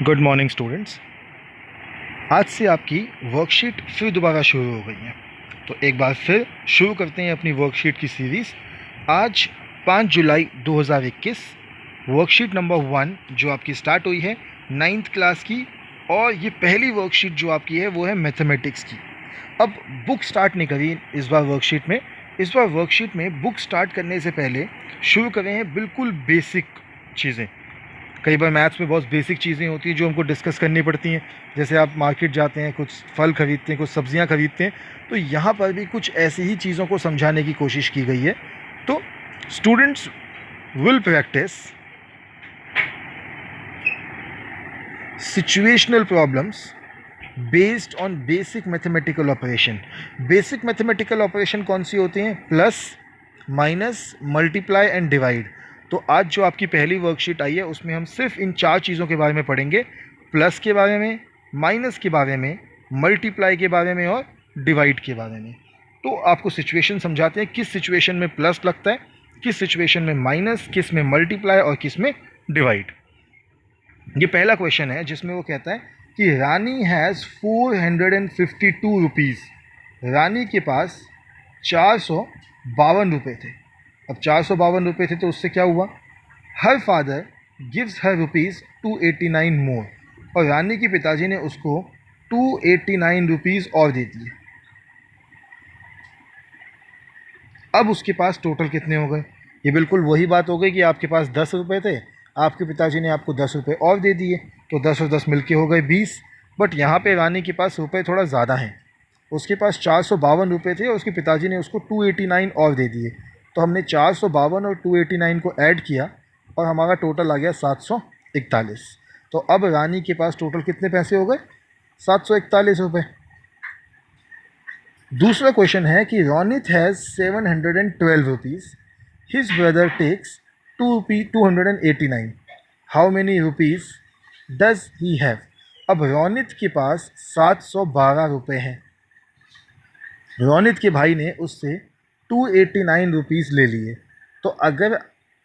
Good morning students. आज से आपकी वर्कशीट फिर दोबारा शुरू हो गई है, तो एक बार फिर शुरू करते हैं अपनी वर्कशीट की सीरीज़। आज 5 जुलाई 2021 वर्कशीट नंबर 1 जो आपकी स्टार्ट हुई है 9th क्लास की, और ये पहली वर्कशीट जो आपकी है वो है मैथमेटिक्स की। अब बुक स्टार्ट नहीं करी इस बार वर्कशीट में। इस बार वर्कशीट में बुक स्टार्ट करने से पहले शुरू करें हैं बिल्कुल बेसिक चीज़ें। कई बार मैथ्स में बहुत बेसिक चीज़ें होती हैं जो हमको डिस्कस करनी पड़ती हैं। जैसे आप मार्केट जाते हैं, कुछ फल खरीदते हैं, कुछ सब्जियां खरीदते हैं, तो यहाँ पर भी कुछ ऐसी ही चीज़ों को समझाने की कोशिश की गई है। तो students will practice situational problems based on basic mathematical operation. Basic mathematical operation कौन सी होती हैं? Plus, minus, multiply and divide. तो आज जो आपकी पहली वर्कशीट आई है उसमें हम सिर्फ इन 4 चीज़ों के बारे में पढ़ेंगे। प्लस के बारे में, माइनस के बारे में, मल्टीप्लाई के बारे में और डिवाइड के बारे में। तो आपको सिचुएशन समझाते हैं, किस सिचुएशन में प्लस लगता है, किस सिचुएशन में माइनस, किस में मल्टीप्लाई और किस में डिवाइड। ये पहला क्वेश्चन है जिसमें वो कहता है कि रानी हैज़ 452 रुपीज़। रानी के पास 452 रुपये थे। अब 452 रुपये थे तो उससे क्या हुआ? Her father gives her rupees 289 मोर, और रानी के पिताजी ने उसको 289 रुपीज़ और दे दिए। अब उसके पास टोटल कितने हो गए? ये बिल्कुल वही बात हो गई कि आपके पास 10 रुपये थे, आपके पिताजी ने आपको 10 रुपये और दे दिए, तो 10 और 10 मिलके हो गए 20। बट यहाँ पे रानी के पास रुपये थोड़ा ज़्यादा हैं। उसके पास 452 रुपये थे और उसके पिताजी ने उसको 289 और दे दिए। तो हमने 452 और 289 को ऐड किया और हमारा टोटल आ गया 741। तो अब रानी के पास टोटल कितने पैसे हो गए? 741 रुपये। दूसरा क्वेश्चन है कि Ronit has 712 rupees, his brother takes 289, how many rupees does he have? अब रोनित के पास 712 रुपये हैं। रोनित के भाई ने उससे 289 रुपीज़ ले लिए। तो अगर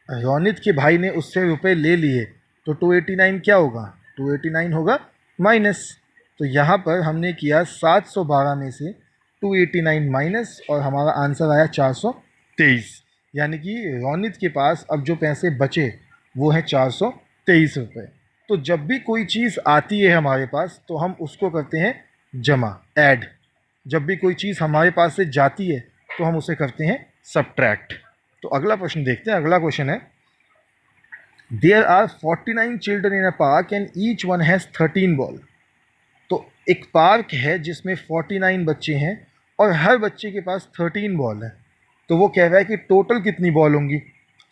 रोनित के भाई ने उससे रुपए ले लिए तो 289 क्या होगा? 289 होगा माइनस। तो यहाँ पर हमने किया 712 में से 289 माइनस, और हमारा आंसर आया 423। यानी कि रोनित के पास अब जो पैसे बचे वो हैं 423 रुपये। तो जब भी कोई चीज़ आती है हमारे पास तो हम उसको करते हैं जमा, ऐड। जब भी कोई चीज़ हमारे पास से जाती है तो हम उसे करते हैं सबट्रैक्ट। तो अगला प्रश्न देखते हैं। अगला क्वेश्चन है, there are 49 children in a park and each one has 13 ball. तो एक पार्क है जिसमें 49 बच्चे हैं और हर बच्चे के पास 13 बॉल है। तो वो कह रहा है कि टोटल कितनी बॉल होंगी?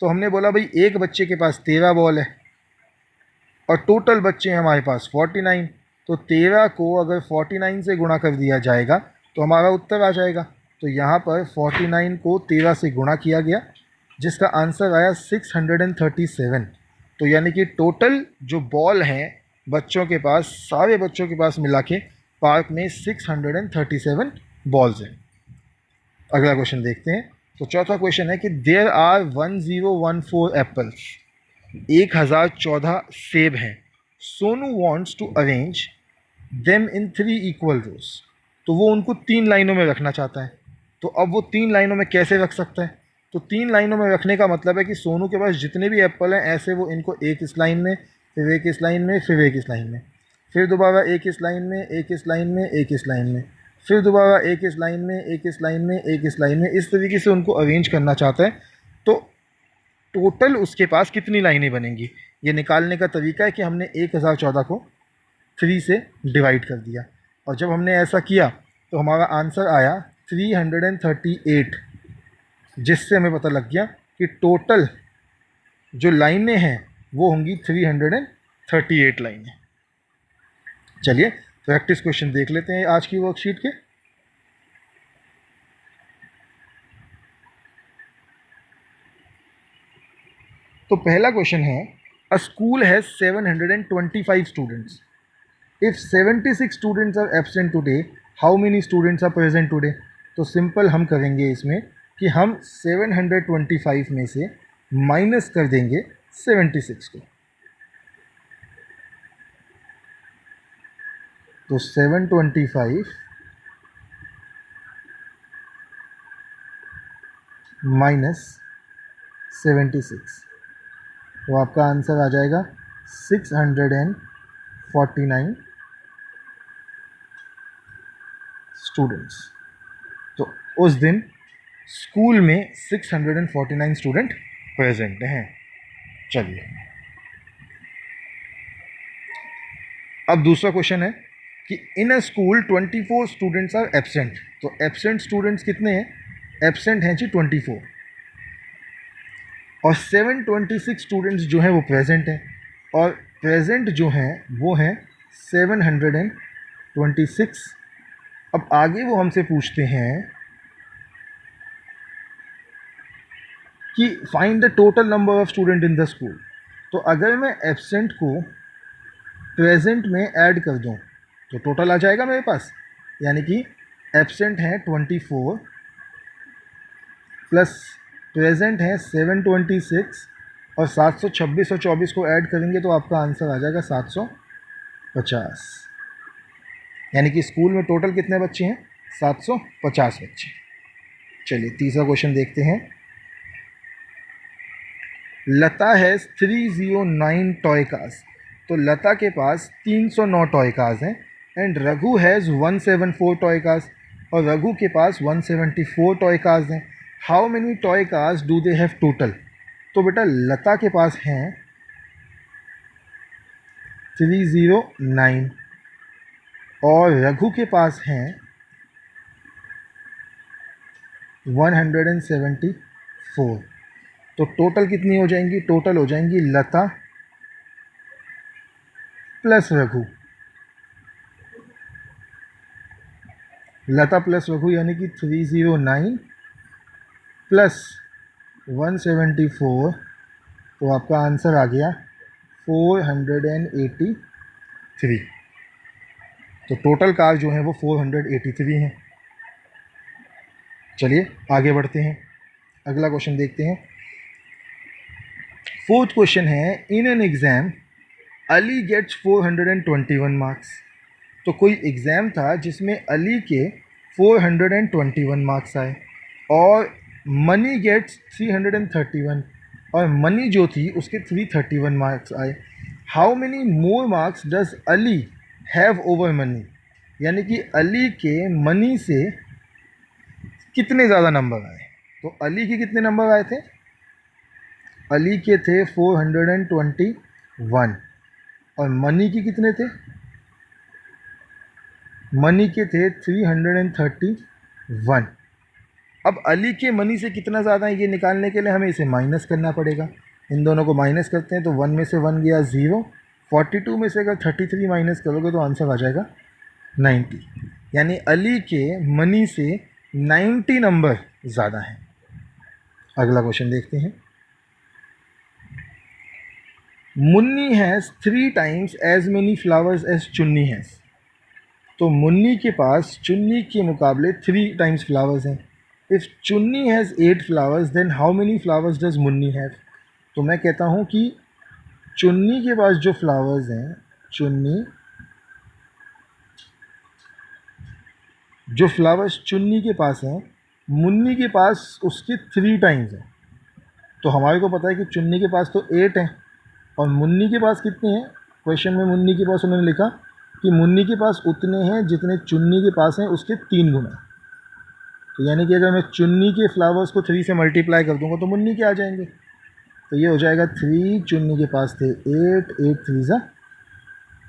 तो हमने बोला भाई एक बच्चे के पास 13 बॉल है और टोटल बच्चे हैं हमारे पास 49। तो 13 को अगर 49 से गुणा कर दिया जाएगा तो हमारा उत्तर आ जाएगा। तो यहाँ पर 49 को 13 से गुणा किया गया, जिसका आंसर आया 637। तो यानी कि टोटल जो बॉल हैं बच्चों के पास, सारे बच्चों के पास मिला के पार्क में 637 बॉल्स हैं। अगला क्वेश्चन देखते हैं। तो चौथा क्वेश्चन है कि देयर आर 1014 एप्पल्स, 1014 सेब हैं। Sonu wants to arrange them in 3 equal rows. तो वो उनको 3 लाइनों में रखना चाहता है। तो अब वो 3 लाइनों में कैसे रख सकता है? तो 3 लाइनों में रखने का मतलब है कि सोनू के पास जितने भी एप्पल हैं ऐसे वो इनको एक इस लाइन में, फिर एक इस लाइन में, फिर एक इस लाइन में, फिर दोबारा एक इस लाइन में, एक इस लाइन में, एक इस लाइन में, फिर दोबारा एक इस लाइन में, एक इस लाइन में, एक इस लाइन में, इस तरीके से उनको अरेंज करना चाहता है। तो टोटल उसके पास कितनी लाइनें बनेंगी ये निकालने का तरीका है कि हमने 1014 को 3 से डिवाइड कर दिया, और जब हमने ऐसा किया तो हमारा आंसर आया 338, जिससे हमें पता लग गया कि टोटल जो लाइनें हैं वो होंगी 338 लाइनें। चलिए प्रैक्टिस क्वेश्चन देख लेते हैं आज की वर्कशीट के। तो पहला क्वेश्चन है, a school has 725 students, if 76 students are absent today, how many students are present today? तो सिंपल हम करेंगे इसमें कि हम 725 में से माइनस कर देंगे 76 को। तो 725 माइनस 76, तो आपका आंसर आ जाएगा 649 स्टूडेंट्स। तो उस दिन स्कूल में 649 स्टूडेंट प्रेजेंट हैं। चलिए, अब दूसरा क्वेश्चन है कि in a school 24 students are absent. तो एब्सेंट स्टूडेंट्स कितने हैं? एब्सेंट हैं जी 24, और 726 स्टूडेंट्स जो हैं वो प्रेजेंट हैं, और प्रेजेंट जो हैं वो हैं 726। अब आगे वो हमसे पूछते हैं कि find the total number of student in the school. तो अगर मैं एब्सेंट को प्रेजेंट में ऐड कर दूं तो टोटल आ जाएगा मेरे पास, यानी कि एब्सेंट हैं 24 प्लस प्रेजेंट हैं 726, और 726 और 24 को ऐड करेंगे तो आपका आंसर आ जाएगा 750। यानी कि स्कूल में टोटल कितने बच्चे हैं? 750 बच्चे। चलिए तीसरा क्वेश्चन देखते हैं। लता हैज़ 309 टॉय कार्स। तो लता के पास 309 टॉय कार्स हैं, and Raghu has 174 toy cars, और रघु के पास 174 टॉय कार्स हैं। How many toy cars do they have total? तो बेटा लता के पास हैं 309, और रघु के पास हैं 174। तो टोटल कितनी हो जाएंगी? टोटल हो जाएंगी लता प्लस रघु, लता प्लस रघु यानी कि 309 प्लस 174, तो आपका आंसर आ गया 483। तो टोटल कार जो है वो 483 हैं। चलिए आगे बढ़ते हैं, अगला क्वेश्चन देखते हैं। फोर्थ क्वेश्चन है, in an exam Ali gets 421 marks. तो कोई एग्ज़ाम था जिसमें अली के 421 मार्क्स आए, और मनी गेट्स 331, और मनी जो थी उसके 331 मार्क्स आए। How many more marks does Ali have over money? यानी कि अली के मनी से कितने ज़्यादा नंबर आए? तो अली के कितने नंबर आए थे? अली के थे 421, और मनी के कितने थे? मनी के थे 331। अब अली के मनी से कितना ज़्यादा है ये निकालने के लिए हमें इसे माइनस करना पड़ेगा। इन दोनों को माइनस करते हैं तो 1 में से 1 गया 0, 42 में से अगर 33 माइनस करोगे तो आंसर आ जाएगा 90। यानी अली के मनी से 90 नंबर ज़्यादा हैं। अगला क्वेश्चन देखते हैं। Munni has 3 times as many flowers as Chunni has. तो मुन्नी के पास चुन्नी के मुकाबले 3 टाइम्स फ्लावर्स हैं। If Chunni has 8 flowers then how many flowers does Munni have? तो मैं कहता हूँ कि चुन्नी के पास जो फ्लावर्स हैं, जो फ्लावर्स चुन्नी के पास हैं, मुन्नी के पास उसके 3 टाइम्स हैं। तो हमारे को पता है कि चुन्नी के पास तो 8 हैं, और मुन्नी के पास कितने हैं? क्वेश्चन में मुन्नी के पास उन्होंने लिखा कि मुन्नी के पास उतने हैं जितने चुन्नी के पास हैं उसके 3 गुना। तो यानी कि अगर मैं चुन्नी के फ्लावर्स को 3 से मल्टीप्लाई कर दूंगा तो मुन्नी के आ जाएंगे। तो ये हो जाएगा 3, चुन्नी के पास थे 8, 8 3 ज़ा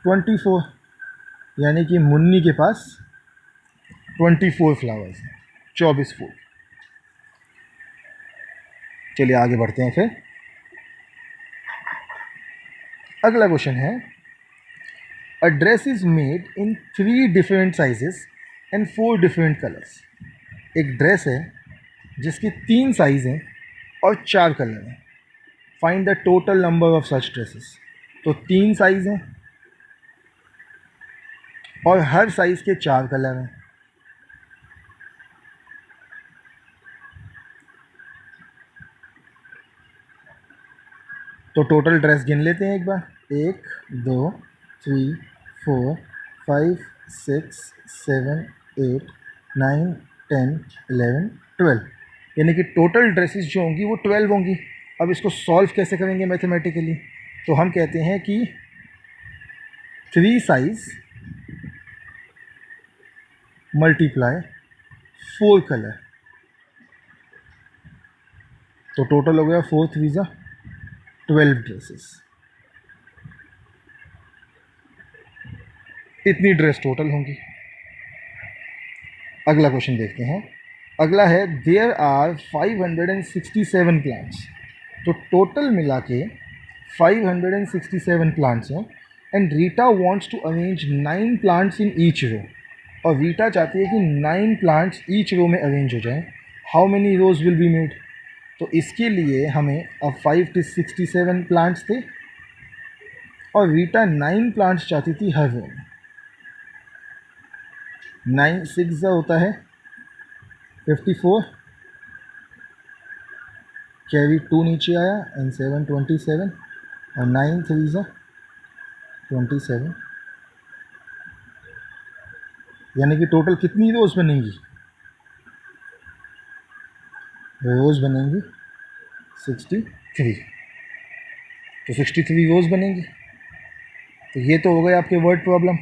24, यानी कि मुन्नी के पास 24 फ्लावर्स हैं, 24 फूल। चलिए आगे बढ़ते हैं फिर। अगला क्वेश्चन है, a dress is made in 3 different sizes and 4 different colours. एक ड्रेस है जिसकी 3 साइज़ हैं और 4 कलर हैं। Find the total number of such dresses. तो 3 साइज़ हैं और हर साइज़ के 4 कलर हैं। तो टोटल ड्रेस गिन लेते हैं एक बार। 1 2 3 4 5 6 7 8 9 10 11 12, यानी कि टोटल ड्रेसेस जो होंगी वो 12 होंगी। अब इसको सॉल्व कैसे करेंगे मैथमेटिकली? तो हम कहते हैं कि 3 साइज मल्टीप्लाई 4 कलर, तो टोटल हो गया 4 3 ज़ा 12 ड्रेसेस। इतनी ड्रेस टोटल होंगी। अगला क्वेश्चन देखते हैं। अगला है देयर आर 567 प्लांट्स, तो टोटल मिला के 567 प्लांट्स हैं and Rita wants to arrange 9 plants in each row, और रीटा चाहती है कि 9 प्लांट्स ईच रो में अरेंज हो जाएं। How many rows will be made? तो इसके लिए हमें अब 567 प्लांट्स थे और रीटा 9 प्लांट्स चाहती थी हर रो में। 9 6 होता है 54, कैरी 2 नीचे आया एंड 7 27, और 9 3 27, यानी कि टोटल कितनी रोज बनेंगी? रोज बनेंगी 63, तो 63 रोज बनेंगी। तो ये तो हो गए आपके वर्ड प्रॉब्लम।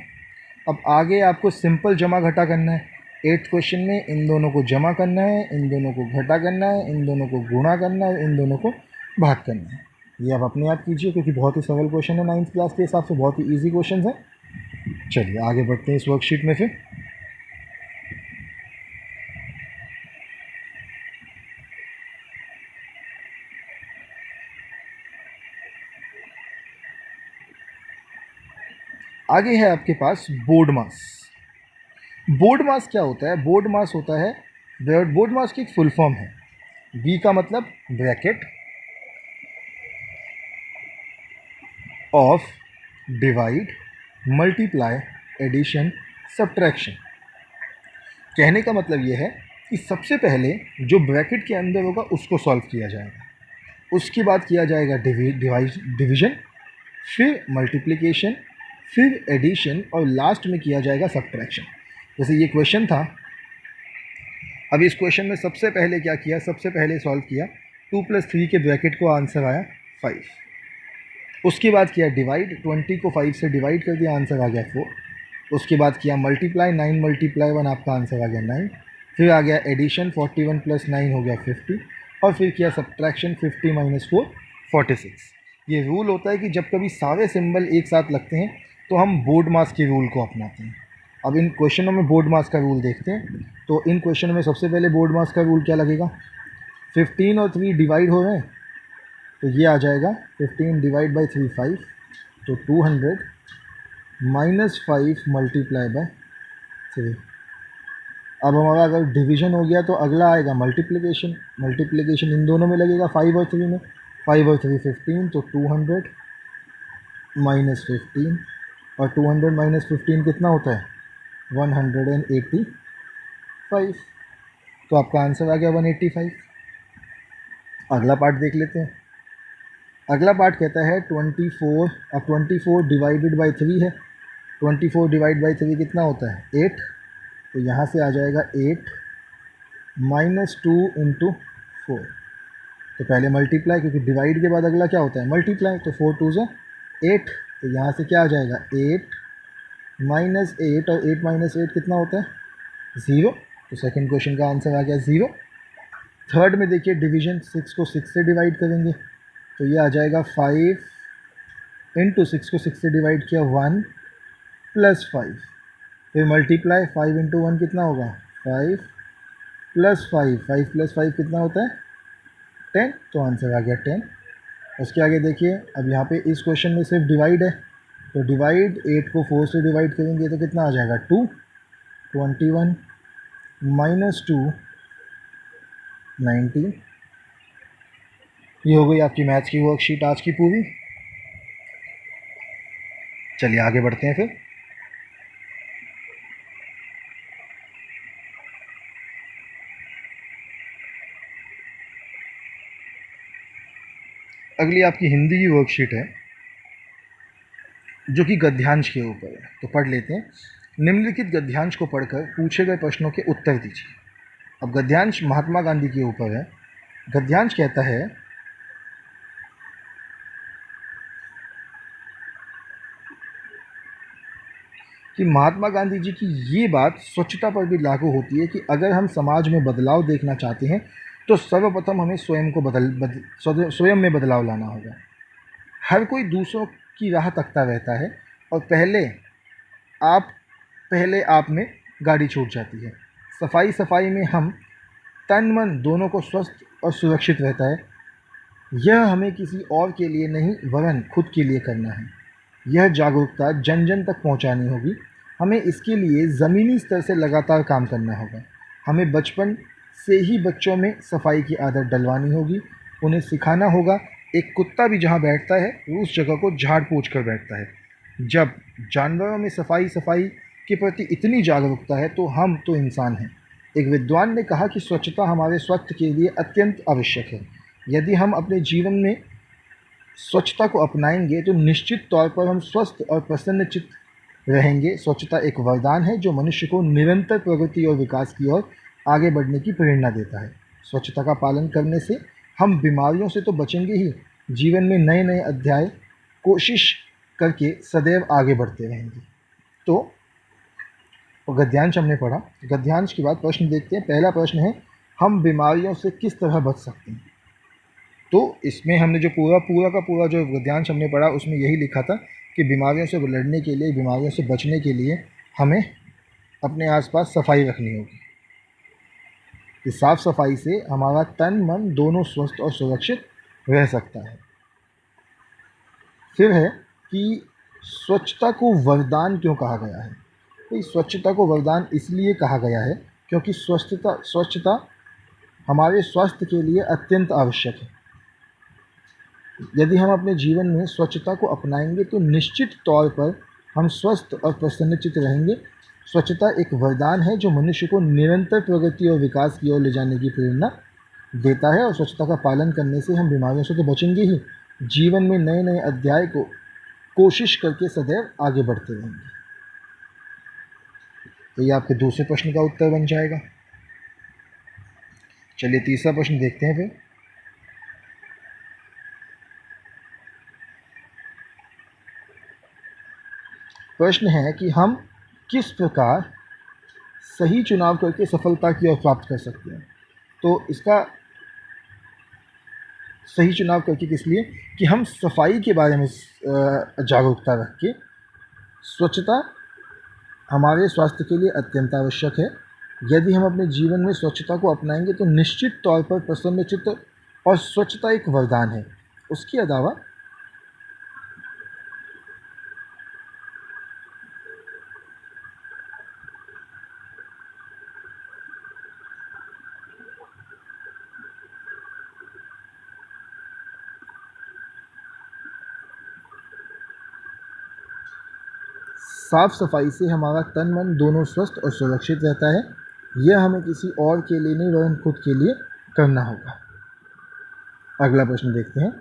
अब आगे आपको सिंपल जमा घटा करना है। 8th क्वेश्चन में इन दोनों को जमा करना है, इन दोनों को घटा करना है, इन दोनों को गुणा करना है, इन दोनों को भाग करना है। ये आप अपने आप कीजिए क्योंकि बहुत ही सरल क्वेश्चन है, 9th क्लास के हिसाब से बहुत ही ईजी क्वेश्चन है। चलिए आगे बढ़ते हैं इस वर्कशीट में। फिर आगे है आपके पास बोर्ड मास। बोर्ड मास क्या होता है? बोर्ड मास होता है, बोर्ड मास की एक फुल फॉर्म है। बी का मतलब bracket of divide multiply addition subtraction. कहने का मतलब ये है कि सबसे पहले जो ब्रैकेट के अंदर होगा उसको सॉल्व किया जाएगा, उसके बाद किया जाएगा डिवीजन, फिर मल्टीप्लिकेशन, फिर एडिशन, और लास्ट में किया जाएगा सब्ट्रैक्शन। जैसे ये क्वेश्चन था, अब इस क्वेश्चन में सबसे पहले क्या किया? सबसे पहले सॉल्व किया, 2 + 3 के ब्रैकेट को आंसर आया 5। उसके बाद किया डिवाइड, 20 को 5 से डिवाइड कर दिया, आंसर आ गया 4। उसके बाद किया मल्टीप्लाई, 9 × 1 आपका आंसर आ गया 9। फिर आ गया एडिशन, 41 + 9 हो गया 50, और फिर किया सब्ट्रैक्शन, 50 - 4 46। ये रूल होता है कि जब कभी सारे सिंबल एक साथ लगते हैं तो हम बोर्ड मास के रूल को अपनाते हैं। अब इन क्वेश्चनों में बोर्ड मास का रूल देखते हैं। तो इन क्वेश्चनों में सबसे पहले बोर्ड मास का रूल क्या लगेगा? 15 और 3 डिवाइड हो रहे हैं, तो ये आ जाएगा 15 / 3 5, तो 200 - 5 × 3। अब हमारा अगर डिवीजन हो गया तो अगला आएगा मल्टीप्लिकेशन। मल्टीप्लिकेशन इन दोनों में लगेगा, 5 और 3 में। 5 और 3 15, तो 200 - 15, और 200 - 15 कितना होता है? 185। तो आपका आंसर आ गया 185। अगला पार्ट देख लेते हैं। अगला पार्ट कहता है 24, अब 24 डिवाइडेड बाई 3 है। 24 डिवाइड बाई 3 कितना होता है? 8। तो यहाँ से आ जाएगा 8 - 2 × 4। तो पहले मल्टीप्लाई, क्योंकि डिवाइड के बाद अगला क्या होता है? मल्टीप्लाई। तो 4 2 ज़ा 8, तो यहाँ से क्या आ जाएगा? 8 - 8, और 8 - 8 कितना होता है? 0। तो सेकंड क्वेश्चन का आंसर आ गया 0। थर्ड में देखिए डिवीजन, 6 को 6 से डिवाइड करेंगे, तो ये आ जाएगा 5 × 6 को 6 से डिवाइड किया 1 + 5। फिर मल्टीप्लाई, 5 × 1 कितना होगा? 5 + 5, 5 + 5 कितना होता है? 10। तो आंसर आ गया 10। उसके आगे देखिए, अब यहाँ पे इस क्वेश्चन में सिर्फ डिवाइड है, तो डिवाइड 8 को 4 से डिवाइड करेंगे तो कितना आ जाएगा? 2। 21 - 2 19। ये हो गई आपकी मैथ्स की वर्कशीट आज की पूरी। चलिए आगे बढ़ते हैं फिर। अगली आपकी हिंदी की वर्कशीट है जो कि गद्यांश के ऊपर है, तो पढ़ लेते हैं। निम्नलिखित गद्यांश को पढ़कर पूछे गए प्रश्नों के उत्तर दीजिए। अब गद्यांश महात्मा गांधी के ऊपर है। गद्यांश कहता है कि महात्मा गांधी जी की ये बात स्वच्छता पर भी लागू होती है कि अगर हम समाज में बदलाव देखना चाहते हैं तो सर्वप्रथम हमें स्वयं को स्वयं में बदलाव लाना होगा। हर कोई दूसरों की राह तकता रहता है और आप आप में गाड़ी छूट जाती है। सफाई में हम तन मन दोनों को स्वस्थ और सुरक्षित रहता है। यह हमें किसी और के लिए नहीं वरन खुद के लिए करना है। यह जागरूकता जन जन तक पहुंचानी होगी। हमें इसके लिए ज़मीनी स्तर से लगातार काम करना होगा। हमें बचपन से ही बच्चों में सफाई की आदत डलवानी होगी। उन्हें सिखाना होगा एक कुत्ता भी जहाँ बैठता है वो उस जगह को झाड़ पोंछ कर बैठता है। जब जानवरों में सफाई के प्रति इतनी जागरूकता है तो हम तो इंसान हैं। एक विद्वान ने कहा कि स्वच्छता हमारे स्वास्थ्य के लिए अत्यंत आवश्यक है। यदि हम अपने जीवन में स्वच्छता को अपनाएंगे तो निश्चित तौर पर हम स्वस्थ और प्रसन्नचित्त रहेंगे। स्वच्छता एक वरदान है जो मनुष्य को निरंतर प्रगति और विकास की ओर आगे बढ़ने की प्रेरणा देता है। स्वच्छता का पालन करने से हम बीमारियों से तो बचेंगे ही, जीवन में नए नए अध्याय कोशिश करके सदैव आगे बढ़ते रहेंगे। तो गद्यांश हमने पढ़ा। गद्यांश के बाद प्रश्न देखते हैं। पहला प्रश्न है, हम बीमारियों से किस तरह बच सकते हैं? तो इसमें हमने जो पूरा जो गद्यांश हमने पढ़ा उसमें यही लिखा था कि बीमारियों से लड़ने के लिए, बीमारियों से बचने के लिए हमें अपने आसपास सफाई रखनी होगी। इस साफ सफाई से हमारा तन मन दोनों स्वस्थ और सुरक्षित रह सकता है। फिर है कि स्वच्छता को वरदान क्यों कहा गया है? तो इस स्वच्छता को वरदान इसलिए कहा गया है क्योंकि स्वच्छता हमारे स्वास्थ्य के लिए अत्यंत आवश्यक है। यदि हम अपने जीवन में स्वच्छता को अपनाएंगे तो निश्चित तौर पर हम स्वस्थ और प्रसन्नचित्त रहेंगे। स्वच्छता एक वरदान है जो मनुष्य को निरंतर प्रगति और विकास की ओर ले जाने की प्रेरणा देता है और स्वच्छता का पालन करने से हम बीमारियों से तो बचेंगे ही, जीवन में नए नए अध्याय को कोशिश करके सदैव आगे बढ़ते रहेंगे। तो ये आपके दूसरे प्रश्न का उत्तर बन जाएगा। चलिए तीसरा प्रश्न देखते हैं। फिर प्रश्न है कि हम किस प्रकार सही चुनाव करके सफलता की ओर प्राप्त कर सकते हैं। तो इसका सही चुनाव करके किस लिए कि हम सफाई के बारे में जागरूकता रख के, स्वच्छता हमारे स्वास्थ्य के लिए अत्यंत आवश्यक है। यदि हम अपने जीवन में स्वच्छता को अपनाएंगे तो निश्चित तौर पर प्रसन्नचित्त और स्वच्छता एक वरदान है। उसके अलावा साफ सफाई से हमारा तन मन दोनों स्वस्थ और सुरक्षित रहता है। यह हमें किसी और के लिए नहीं वरन खुद के लिए करना होगा। अगला प्रश्न देखते हैं।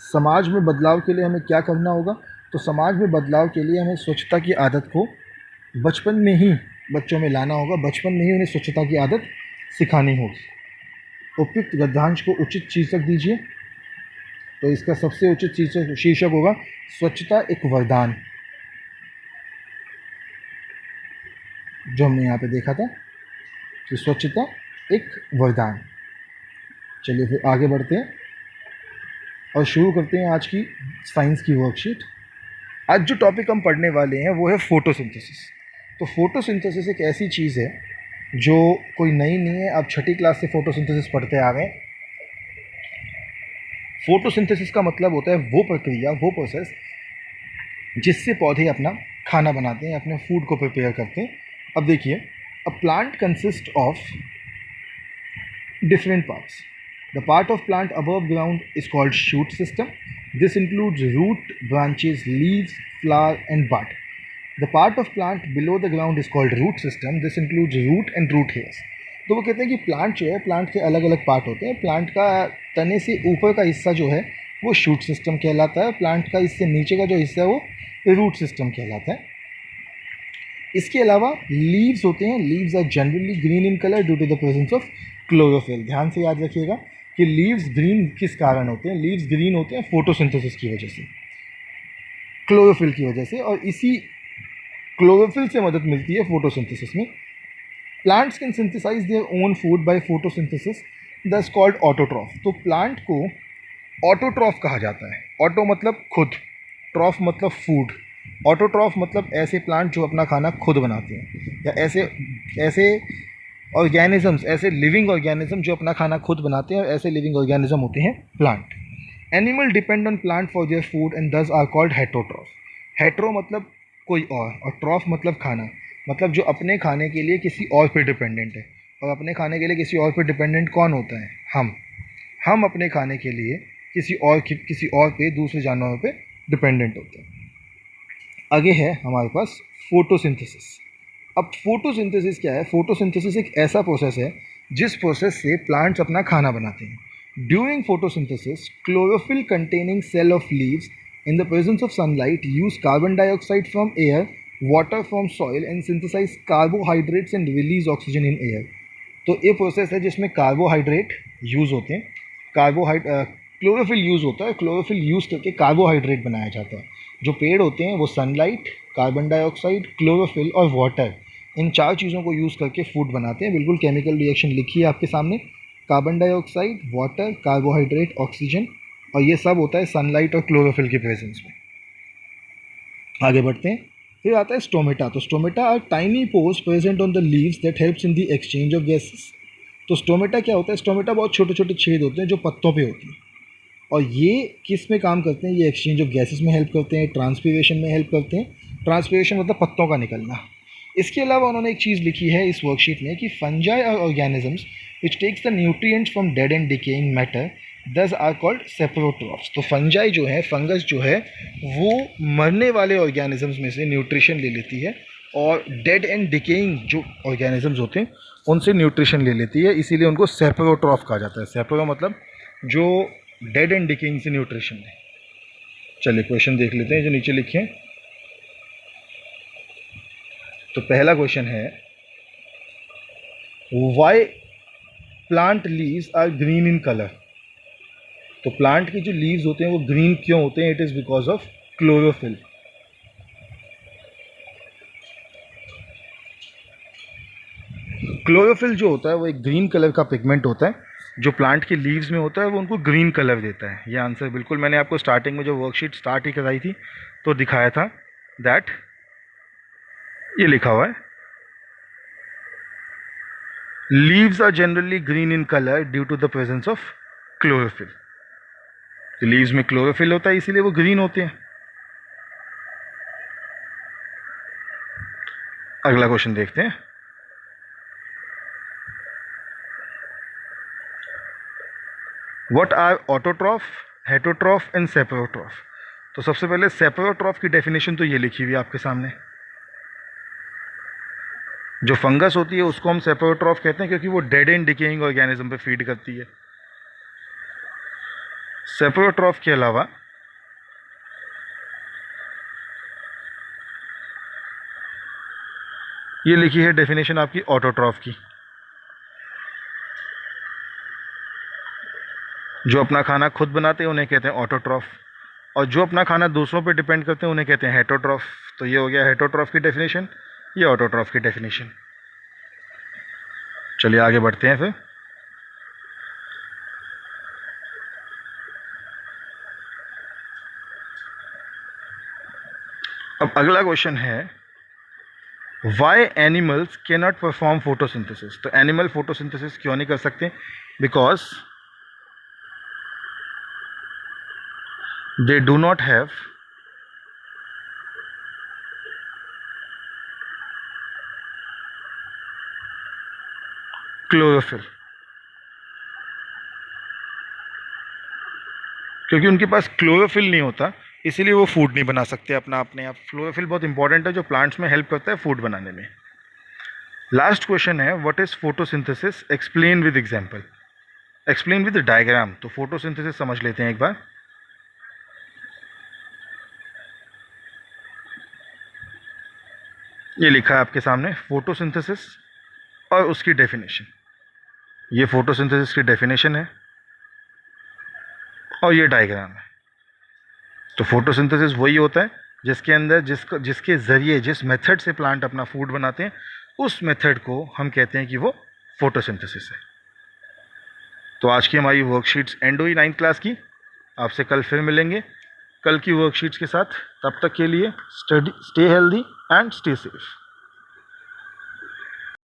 समाज में बदलाव के लिए हमें क्या करना होगा? तो समाज में बदलाव के लिए हमें स्वच्छता की आदत को बचपन में ही बच्चों में लाना होगा। बचपन में ही उन्हें स्वच्छता की आदत सिखानी होगी। उपयुक्त गद्यांश को उचित शीर्षक दीजिए। तो इसका सबसे उचित शीर्षक होगा स्वच्छता एक वरदान, जो हमने यहाँ पे देखा था कि स्वच्छता एक वरदान। चलिए फिर आगे बढ़ते हैं और शुरू करते हैं आज की साइंस की वर्कशीट। आज जो टॉपिक हम पढ़ने वाले हैं वो है फोटोसिंथेसिस। तो फोटोसिंथेसिस एक ऐसी चीज़ है जो कोई नई नहीं है। आप छठी क्लास से फोटोसिंथेसिस पढ़ते आ गए। फोटोसिंथेसिस का मतलब होता है वो प्रक्रिया, वो प्रोसेस जिससे पौधे अपना खाना बनाते हैं, अपने फूड को प्रिपेयर करते हैं। अब देखिए, a plant consist of different parts. The part of plant above ground is called shoot system. This includes root, branches, leaves, flower and bud. The part of plant below the ground is called root system. This includes root and root hairs. तो वो कहते हैं कि plant जो है, plant के अलग अलग पार्ट होते हैं। प्लांट का तने से ऊपर का हिस्सा जो है वो शूट सिस्टम कहलाता है। प्लांट का इससे नीचे का जो हिस्सा है वो रूट सिस्टम कहलाता है। इसके अलावा लीव्स होते हैं, leaves are generally green in colour due to the presence of chlorophyll. ध्यान से याद रखिएगा कि लीव्स ग्रीन किस कारण होते हैं। लीव्स ग्रीन होते हैं फोटोसिंथेसिस की वजह से, क्लोरोफिल की वजह से, और इसी क्लोरोफिल से मदद मिलती है फोटोसिंथेसिस में। Plants can synthesise their own food by photosynthesis, that's called autotroph. तो प्लांट को ऑटोट्रॉफ कहा जाता है। ऑटो मतलब खुद, ट्रॉफ मतलब फूड। ऑटोट्रॉफ मतलब ऐसे प्लांट जो अपना खाना खुद बनाते हैं, या ऐसे ऐसे ऑर्गेनिजम्स, ऐसे लिविंग ऑर्गेनिज्म जो अपना खाना खुद बनाते हैं, और ऐसे लिविंग ऑर्गेनिज्म होते हैं plant. Animal depend on plant for their food and दस आर कॉल्ड हेटरोट्रॉफ। हेटरो मतलब कोई और ट्रॉफ मतलब खाना, मतलब जो अपने खाने के लिए किसी और पे डिपेंडेंट है। और अपने खाने के लिए किसी और पे डिपेंडेंट कौन होता है? हम अपने खाने के लिए किसी और पे, दूसरे जानवरों पे डिपेंडेंट होते हैं। आगे है हमारे पास फोटोसिंथेसिस। अब फोटोसिंथेसिस क्या है? फोटोसिंथेसिस एक ऐसा प्रोसेस है जिस प्रोसेस से प्लांट्स अपना खाना बनाते हैं। During photosynthesis, chlorophyll containing cell of leaves in the presence of sunlight use carbon dioxide from air, water from soil and synthesise carbohydrates and release oxygen in air. तो ये process है जिसमें carbohydrate use होते हैं, chlorophyll use होता है। Chlorophyll use करके carbohydrate बनाया जाता है। जो पेड़ होते हैं वो सनलाइट, कार्बन डाइऑक्साइड, क्लोरोफिल और वाटर, इन चार चीज़ों को यूज़ करके फूड बनाते हैं। बिल्कुल केमिकल रिएक्शन लिखी है आपके सामने। Carbon dioxide, water, carbohydrate, oxygen, और ये सब होता है सनलाइट और क्लोरोफिल के प्रेजेंस में। आगे बढ़ते हैं। फिर आता है स्टोमेटा। तो stomata are tiny pores present on the leaves that helps in the exchange of gases. तो स्टोमेटा क्या होता है? स्टोमेटा बहुत छोटे छोटे छेद होते हैं जो पत्तों पे होती हैं, और ये किस में काम करते हैं? ये एक्सचेंज ऑफ गैसेस में हेल्प करते हैं, ट्रांसपीरेशन में हेल्प करते हैं। ट्रांसपीरेशन मतलब पत्तों का निकलना। इसके अलावा उन्होंने एक चीज़ लिखी है इस वर्कशीट में कि फंजाई और organisms which takes the nutrients from dead and decaying matter thus are called saprotrophs. तो फंजाई जो है, फंगस जो है, वो मरने वाले ऑर्गेनिजम्स में से न्यूट्रिशन ले लेती है, और डेड एंड डिकेइंग जो ऑर्गेनिजम्स होते हैं उनसे न्यूट्रिशन ले लेती है, इसीलिए उनको सेप्रोट्रॉफ कहा जाता है। सेप्रो मतलब जो डेड एंड डिकेइंग से न्यूट्रिशन है। चलिए क्वेश्चन देख लेते हैं जो नीचे लिखे हैं। तो पहला क्वेश्चन है, why plant leaves are green in colour. तो प्लांट की जो लीव्स होते हैं वो ग्रीन क्यों होते हैं? It is because of chlorophyll. Chlorophyll जो होता है वो एक ग्रीन कलर का पिगमेंट होता है, जो प्लांट के लीव्स में होता है, वो उनको ग्रीन कलर देता है। ये आंसर बिल्कुल मैंने आपको स्टार्टिंग में जो वर्कशीट स्टार्ट ही कराई थी तो दिखाया था, दैट ये लिखा हुआ है, leaves are generally green in colour due to the presence of chlorophyll. तो लीव्स में क्लोरोफिल होता है इसीलिए वो ग्रीन होते हैं। अगला क्वेश्चन देखते हैं। What are autotroph, heterotroph and saprotroph. तो सबसे पहले सेप्रोट्रॉफ की डेफिनेशन तो ये लिखी हुई है आपके सामने। जो फंगस होती है उसको हम सेप्रोट्रॉफ कहते हैं क्योंकि वो डेड एंड डिकेइंग ऑर्गेनिज्म पे फीड करती है। सेप्रोट्रॉफ के अलावा ये लिखी है डेफिनेशन आपकी ऑटोट्रॉफ की। जो अपना खाना खुद बनाते हैं उन्हें कहते हैं ऑटोट्रॉफ, और जो अपना खाना दूसरों पे डिपेंड करते हैं उन्हें कहते हैं हेटरोट्रॉफ। तो ये हो गया हेटरोट्रॉफ की डेफिनेशन, ये ऑटोट्रॉफ की डेफिनेशन। चलिए आगे बढ़ते हैं फिर। अब अगला क्वेश्चन है, why animals can not perform photosynthesis. तो एनिमल फोटोसिंथेसिस क्यों नहीं कर सकते? Because they do not have chlorophyll. क्योंकि उनके पास क्लोरोफिल नहीं होता इसीलिए वो फूड नहीं बना सकते अपना अपने आप। क्लोरोफिल बहुत इंपॉर्टेंट है जो प्लांट्स में हेल्प करता है फूड बनाने में। लास्ट क्वेश्चन है, what is photosynthesis, explain with example, explain with diagram. तो फोटोसिंथेसिस समझ लेते हैं एक बार। ये लिखा है आपके सामने फोटोसिंथेसिस और उसकी डेफिनेशन। ये फोटोसिंथेसिस की डेफिनेशन है और ये डायग्राम है। तो फोटोसिंथेसिस वही होता है जिसके अंदर जिसके ज़रिए जिस मेथड से प्लांट अपना फूड बनाते हैं, उस मेथड को हम कहते हैं कि वो फोटोसिंथेसिस है। तो आज की हमारी वर्कशीट्स एंड हुई 9th क्लास की। आपसे कल फिर मिलेंगे कल की वर्कशीट्स के साथ। तब तक के लिए stay healthy and stay safe.